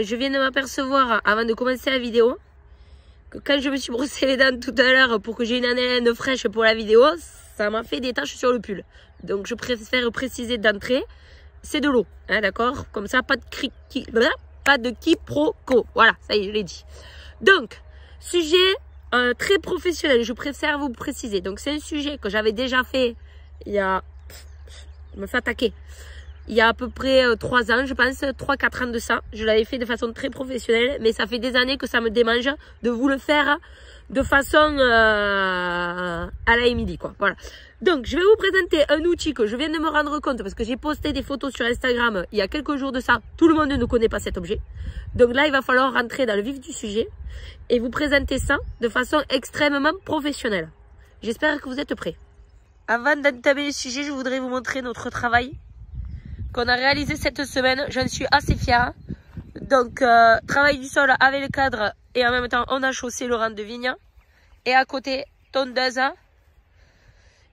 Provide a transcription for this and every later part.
bon, je viens de m'apercevoir, avant de commencer la vidéo, que quand je me suis brossé les dents tout à l'heure pour que j'ai une haleine fraîche pour la vidéo, ça m'a fait des taches sur le pull. Donc je préfère préciser d'entrée, c'est de l'eau, hein, d'accord? Comme ça, pas de quiproquo. Voilà, ça y est, je l'ai dit. Donc, sujet très professionnel, je préfère vous préciser. Donc c'est un sujet que j'avais déjà fait il y a... Je me fais attaquer. Il y a à peu près 3 ans, je pense, 3-4 ans de ça. Je l'avais fait de façon très professionnelle, mais ça fait des années que ça me démange de vous le faire de façon à la Emily, quoi. Voilà. Donc, je vais vous présenter un outil que je viens de me rendre compte parce que j'ai posté des photos sur Instagram il y a quelques jours de ça. Tout le monde ne connaît pas cet objet. Donc là, il va falloir rentrer dans le vif du sujet et vous présenter ça de façon extrêmement professionnelle. J'espère que vous êtes prêts. Avant d'entamer le sujet, je voudrais vous montrer notre travail qu'on a réalisé cette semaine. J'en suis assez fière. Donc, travail du sol avec le cadre et en même temps, on a chaussé le rang de vigne. Et à côté, tondeuse.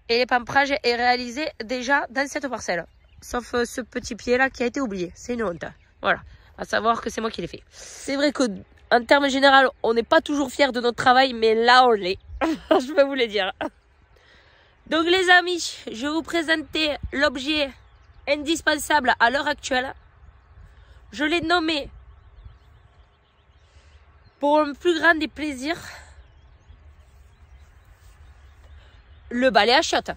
Et l'épampage est réalisé déjà dans cette parcelle. Sauf ce petit pied là qui a été oublié. C'est une honte. Voilà. À savoir que c'est moi qui l'ai fait. C'est vrai que, en termes généraux, on n'est pas toujours fiers de notre travail, mais là, on l'est. Je peux vous le dire. Donc, les amis, je vais vous présenter l'objet indispensable à l'heure actuelle. Je l'ai nommé, pour le plus grand des plaisirs, le balai à chiottes.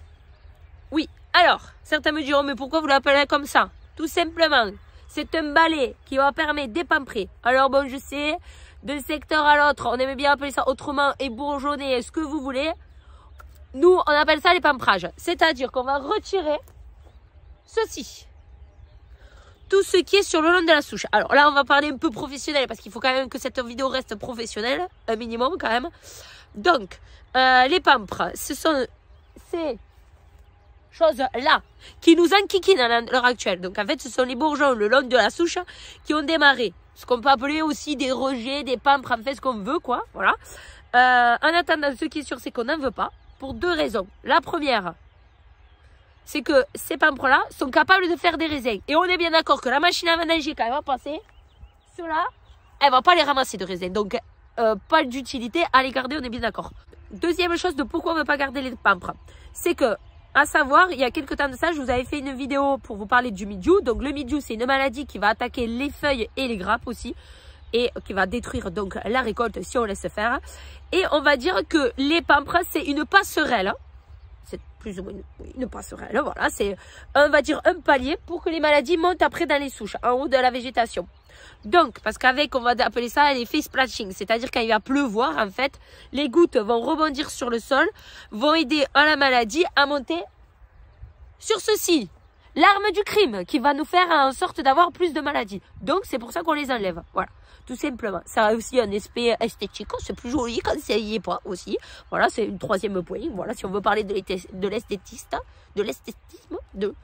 Oui, alors, certains me diront, mais pourquoi vous l'appelez comme ça? Tout simplement, c'est un balai qui va permettre d'épamprer. Alors bon, je sais, d'un secteur à l'autre, on aime bien appeler ça autrement, ébourgeonner, ce que vous voulez. Nous, on appelle ça l'épamprage. C'est-à-dire qu'on va retirer ceci. Tout ce qui est sur le long de la souche. Alors là, on va parler un peu professionnel parce qu'il faut quand même que cette vidéo reste professionnelle, un minimum quand même. Donc, les pampres, ce sont ces choses-là qui nous enquiquinent à l'heure actuelle. Donc en fait, ce sont les bourgeons le long de la souche qui ont démarré. Ce qu'on peut appeler aussi des rejets, des pampres, en fait ce qu'on veut, quoi. Voilà. En attendant, ce qui est sûr, c'est qu'on n'en veut pas. Pour 2 raisons. La première, c'est que ces pampres-là sont capables de faire des raisins. Et on est bien d'accord que la machine à ménager, quand elle va passer, ceux-là, elle va pas les ramasser de raisins. Donc, pas d'utilité à les garder, on est bien d'accord. Deuxième chose de pourquoi on ne veut pas garder les pampres, c'est que, à savoir, il y a quelques temps de ça, je vous avais fait une vidéo pour vous parler du mildiou. Donc, le mildiou, c'est une maladie qui va attaquer les feuilles et les grappes aussi. Et qui va détruire donc la récolte si on laisse faire. Et on va dire que les pampres, c'est une passerelle. C'est plus ou moins une passerelle, voilà. C'est, on va dire, un palier pour que les maladies montent après dans les souches, en haut de la végétation. Donc, parce qu'avec, on va appeler ça l'effet splashing. C'est-à-dire quand il va pleuvoir, en fait, les gouttes vont rebondir sur le sol, vont aider à la maladie à monter sur ceci. L'arme du crime qui va nous faire en sorte d'avoir plus de maladies. Donc, c'est pour ça qu'on les enlève. Voilà. Tout simplement. Ça a aussi un aspect esthétique. C'est plus joli quand ça y est pas aussi. Voilà, c'est une 3e point. Voilà, si on veut parler de l'esthétiste, de l'esthétisme, de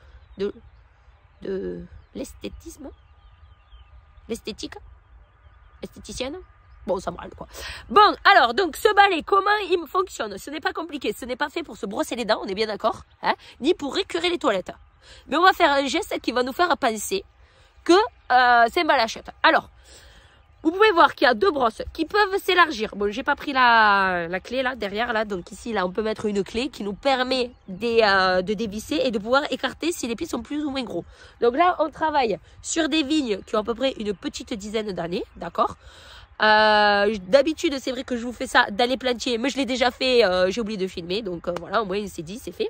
l'esthétisme, l'esthétique, esthéticienne. Bon, ça me râle, quoi. Bon, alors, donc, ce balai, comment il fonctionne? Ce n'est pas compliqué. Ce n'est pas fait pour se brosser les dents, on est bien d'accord, hein, ni pour récurer les toilettes. Mais on va faire un geste qui va nous faire penser que c'est un balai à chiottes. Alors, vous pouvez voir qu'il y a 2 brosses qui peuvent s'élargir. Bon, j'ai pas pris la clé là, derrière là. Donc ici, là, on peut mettre une clé qui nous permet de dévisser et de pouvoir écarter si les pieds sont plus ou moins gros. Donc là, on travaille sur des vignes qui ont à peu près une petite dizaine d'années, d'accord. D'habitude, c'est vrai que je vous fais ça dans les plantiers, mais je l'ai déjà fait, j'ai oublié de filmer. Donc voilà, au moins, c'est dit, c'est fait.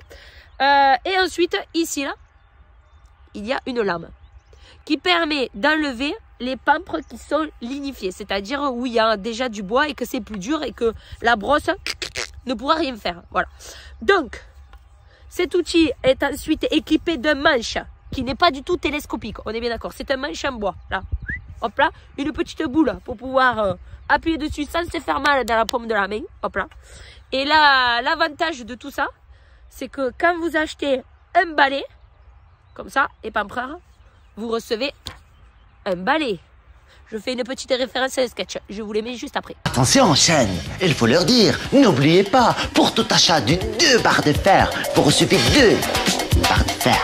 Et ensuite, ici, là, il y a une lame qui permet d'enlever les pampres qui sont lignifiés, c'est-à-dire où il y a déjà du bois et que c'est plus dur et que la brosse ne pourra rien faire. Voilà. Donc, cet outil est ensuite équipé d'un manche qui n'est pas du tout télescopique. On est bien d'accord. C'est un manche en bois. Là. Hop là. Une petite boule pour pouvoir appuyer dessus sans se faire mal dans la paume de la main. Hop là. Et là, l'avantage de tout ça, c'est que quand vous achetez un balai, comme ça, épampreur, vous recevez un balai. Je fais une petite référence à un sketch. Je vous les mets juste après. Attention, chaîne, il faut leur dire, n'oubliez pas, pour tout achat de 2 barres de fer, vous recevez 2 barres de fer.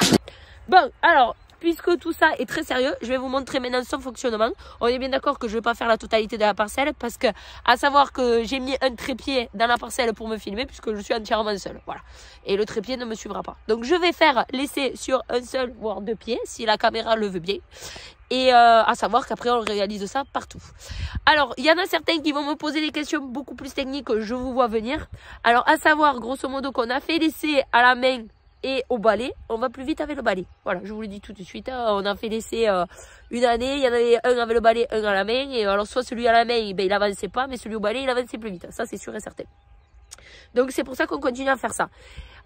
Bon, alors, puisque tout ça est très sérieux, je vais vous montrer maintenant son fonctionnement. On est bien d'accord que je ne vais pas faire la totalité de la parcelle parce que, à savoir que j'ai mis un trépied dans la parcelle pour me filmer puisque je suis entièrement seule. Voilà. Et le trépied ne me suivra pas. Donc je vais faire l'essai sur un seul voire 2 pieds si la caméra le veut bien. Et à savoir qu'après on réalise ça partout. Alors il y en a certains qui vont me poser des questions beaucoup plus techniques, je vous vois venir. Alors à savoir grosso modo qu'on a fait l'essai à la main et au balai, on va plus vite avec le balai. Voilà, je vous le dis tout de suite, on a fait l'essai une année, il y en avait un avec le balai, un à la main. Et alors soit celui à la main, ben, il avançait pas, mais celui au balai, il avançait plus vite. Ça c'est sûr et certain. Donc c'est pour ça qu'on continue à faire ça.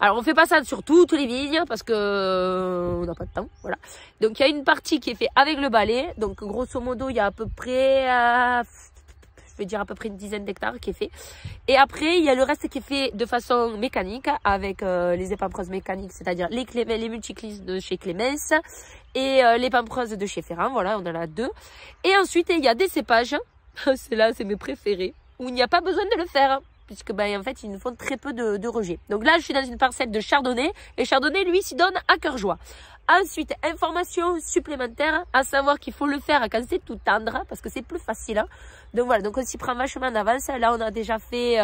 Alors on fait pas ça sur toutes les vignes parce que on n'a pas de temps, voilà. Donc il y a une partie qui est faite avec le balai. Donc grosso modo il y a à peu près, je vais dire à peu près une dizaine d'hectares qui est fait. Et après il y a le reste qui est fait de façon mécanique avec les épampres mécaniques, c'est-à-dire les multiclises de chez Clémence et les pampreuses de chez Ferrand. Voilà, on en a 2. Et ensuite il y a des cépages, c'est mes préférés, où il n'y a pas besoin de le faire. Puisque en fait ils nous font très peu de rejet. Donc là je suis dans une parcelle de chardonnay et chardonnay lui s'y donne à cœur joie. Ensuite information supplémentaire, à savoir qu'il faut le faire quand c'est tout tendre parce que c'est plus facile. Donc voilà, donc on s'y prend vachement d'avance. Là on a déjà fait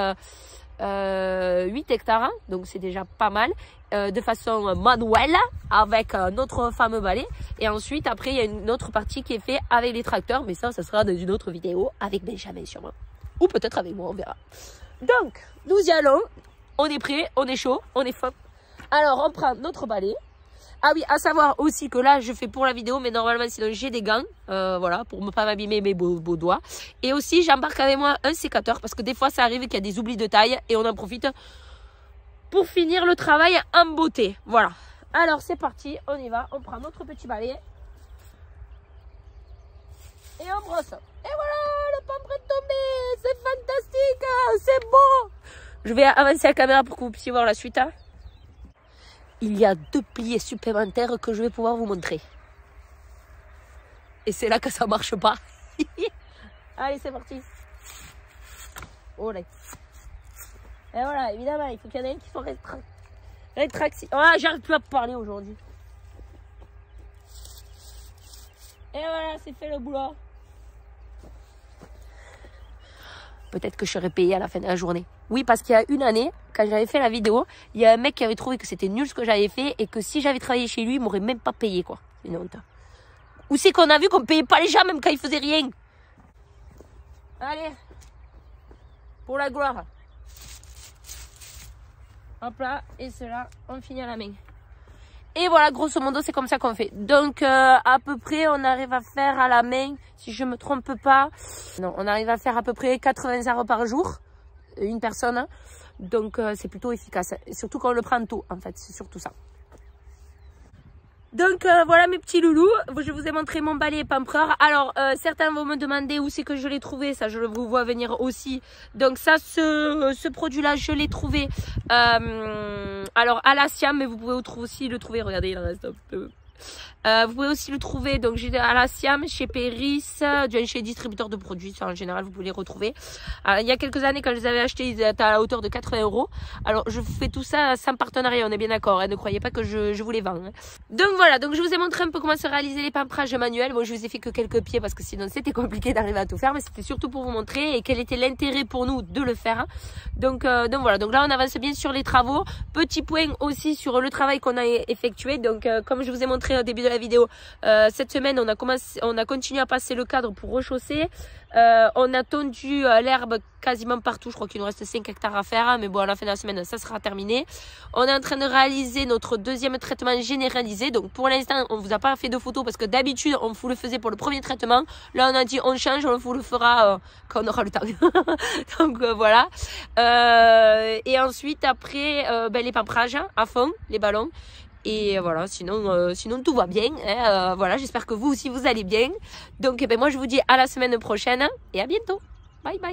8 hectares, donc c'est déjà pas mal, de façon manuelle avec notre fameux balai. Et ensuite après il y a une autre partie qui est faite avec les tracteurs, mais ça sera dans une autre vidéo avec Benjamin sûrement. Ou peut-être avec moi, on verra. Donc, nous y allons. On est prêt, on est chaud, on est fun. Alors, on prend notre balai. Ah oui, à savoir aussi que là, je fais pour la vidéo, mais normalement, sinon j'ai des gants. Voilà, pour ne pas m'abîmer mes beaux doigts. Et aussi, j'embarque avec moi un sécateur parce que des fois, ça arrive qu'il y a des oublis de taille et on en profite pour finir le travail en beauté. Voilà. Alors, c'est parti, on y va. On prend notre petit balai. Et on brosse. Et voilà, le pampre est tombé. C'est fantastique. C'est beau. Je vais avancer la caméra pour que vous puissiez voir la suite. Il y a 2 piliers supplémentaires que je vais pouvoir vous montrer. Et c'est là que ça marche pas. Allez, c'est parti. Olé. Et voilà, évidemment, il faut qu'il y en ait un qui soit rétracté. Ah, j'arrive plus à parler aujourd'hui. Et voilà, c'est fait le boulot. Peut-être que je serais payée à la fin de la journée. Oui, parce qu'il y a une année, quand j'avais fait la vidéo, il y a un mec qui avait trouvé que c'était nul ce que j'avais fait et que si j'avais travaillé chez lui, il m'aurait même pas payé, quoi. C'est une honte. Ou c'est qu'on a vu qu'on payait pas les gens même quand ils faisaient rien. Allez. Pour la gloire. Hop là. Et cela, on finit à la main. Et voilà, grosso modo, c'est comme ça qu'on fait. Donc, à peu près, on arrive à faire à la main, si je me trompe pas, non, on arrive à faire à peu près 80 heures par jour, une personne. Donc, c'est plutôt efficace. Et surtout quand on le prend tôt, en fait, c'est surtout ça. Donc voilà mes petits loulous, je vous ai montré mon balai pampreur. Alors certains vont me demander où c'est que je l'ai trouvé, ça je vous vois venir aussi. Donc ça, ce produit là je l'ai trouvé alors à la Siam, mais vous pouvez aussi le trouver, regardez il en reste un peu. Vous pouvez aussi le trouver donc à la Siam, chez Péris, chez les distributeurs de produits, ça, en général vous pouvez les retrouver. Alors, il y a quelques années quand je les avais achetés, ils étaient à la hauteur de 80 €. Alors je vous fais tout ça sans partenariat, on est bien d'accord, hein, ne croyez pas que je vous les vends. Hein. Donc voilà, donc je vous ai montré un peu comment se réaliser les pamprages manuels. Bon, je vous ai fait que quelques pieds parce que sinon c'était compliqué d'arriver à tout faire, mais c'était surtout pour vous montrer et quel était l'intérêt pour nous de le faire. Donc voilà, donc là on avance bien sur les travaux. Petit point aussi sur le travail qu'on a effectué. Donc comme je vous ai montré au début de la vidéo, cette semaine on a continué à passer le cadre pour rechausser. On a tondu l'herbe quasiment partout, je crois qu'il nous reste 5 hectares à faire, mais bon à la fin de la semaine ça sera terminé. On est en train de réaliser notre deuxième traitement généralisé, donc pour l'instant on vous a pas fait de photos parce que d'habitude on vous le faisait pour le premier traitement. Là on a dit on change, on vous le fera quand on aura le temps. Donc voilà. Et ensuite après les pamprages à fond, les ballons. Et voilà, sinon tout va bien. Hein, voilà, j'espère que vous aussi vous allez bien. Donc moi je vous dis à la semaine prochaine et à bientôt. Bye bye.